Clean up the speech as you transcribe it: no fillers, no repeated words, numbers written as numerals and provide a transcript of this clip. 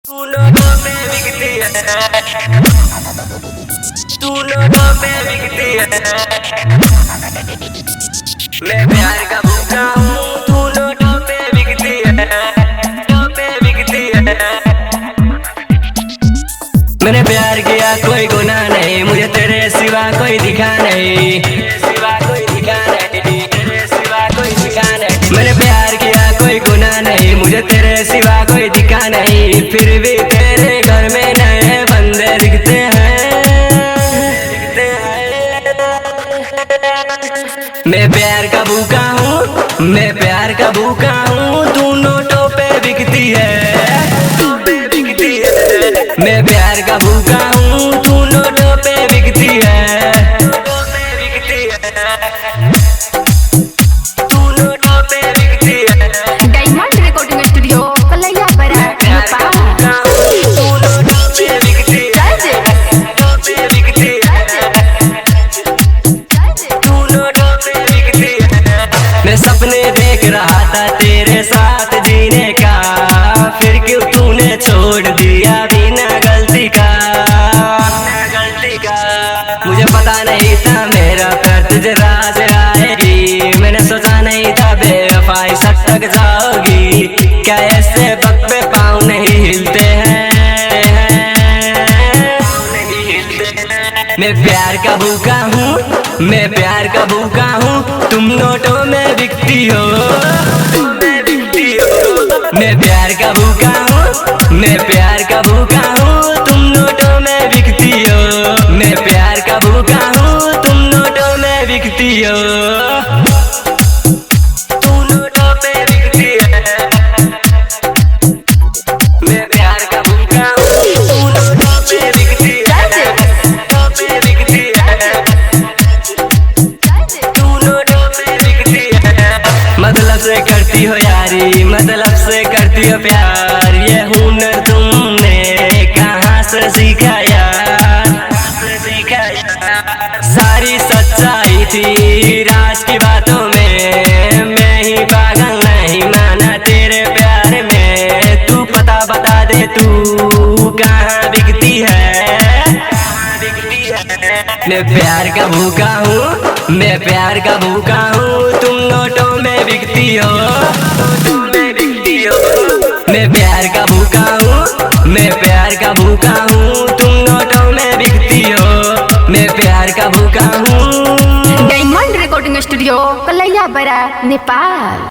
तू नोटों पे बिकती है, तू नोटों पे बिकती है। मैं प्यार का भूखा हूँ, तू नोटों पे बिकती है, नोटों पे बिकती है। मैंने प्यार किया कोई गुनाह नहीं, मुझे तेरे सिवा कोई दिखा नहीं, तेरे सिवा कोई दिखा नहीं, तेरे सिवा कोई दिखा नहीं। मैंने प्यार किया कोई गुनाह नहीं, मुझे तेरे सिवा कोई दिखा नहीं। फिर भी तेरे घर में नए बंदे दिखते हैं, दिखते हैं। मैं प्यार का भूखा हूँ, मैं प्यार का भूखा हूँ, तू नोटों पे बिकती है, नोटों पे बिकती है। मैं प्यार का भूखा हूँ, तू नोटों पे बिकती है, नोटों पे बिकती है, तू नोटों पे बिकती है। डायमंड रिकॉर्डिंग स्टूडियो कलैया बड़ा नेपाल। तू नोटों पे बिकती है, नोटों पे बिकती है, तू नोटों पे बिकती है। मैं सपने देख रहा था तेरे साथ जीने का, फिर क्यों तूने छोड़ दिया बिना गलती का, बिना गलती का। मुझे पता नहीं था मेरा प्यार तुझे राह से आएगी, मैंने सोचा नहीं था बेवफाई सच तक जाओगी। क्या ऐसे वक्त पे पाँव नहीं हिलते हैं, नहीं हिलते हैं। मैं प्यार का भूखा हूँ, मैं प्यार का भूखा हूँ, तुम नोटों में बिकती हो, मैं बिकती हो। मैं प्यार का भूखा हूँ, मैं प्यार का भूखा हूँ, तुम नोटों में बिकती हो। मैं प्यार का भूखा हूँ, तुम नोटों में बिकती हो, तू नोटों पे बिकती है। मैं प्यार का भूखा हूँ, तू नोटों पे बिकती है, नोटों पे बिकती है, तू नोटों पे बिकती है। मतलब से करती हो यारी, मतलब से करती हो प्यार, ये हुनर तुमने कहाँ से सीखा यार, कहाँ से सीखा यार। सारी सच्चाई थी राज की बातों में, मैं ही पागल नहीं माना तेरे प्यार में। तू पता बता दे तू कहाँ बिकती है, कहाँ बिकती है। मैं प्यार का भूखा हूँ, मैं प्यार का भूखा हूँ, तुम नोटों में बिकती हो, नोटों में बिकती हो। मैं प्यार का भूखा हूँ, मैं प्यार का भूखा हूँ, तुम नोटों में बिकती हो। मैं प्यार का भूखा हूँ। डायमंड रिकॉर्डिंग स्टूडियो कलैया बड़ा नेपाल।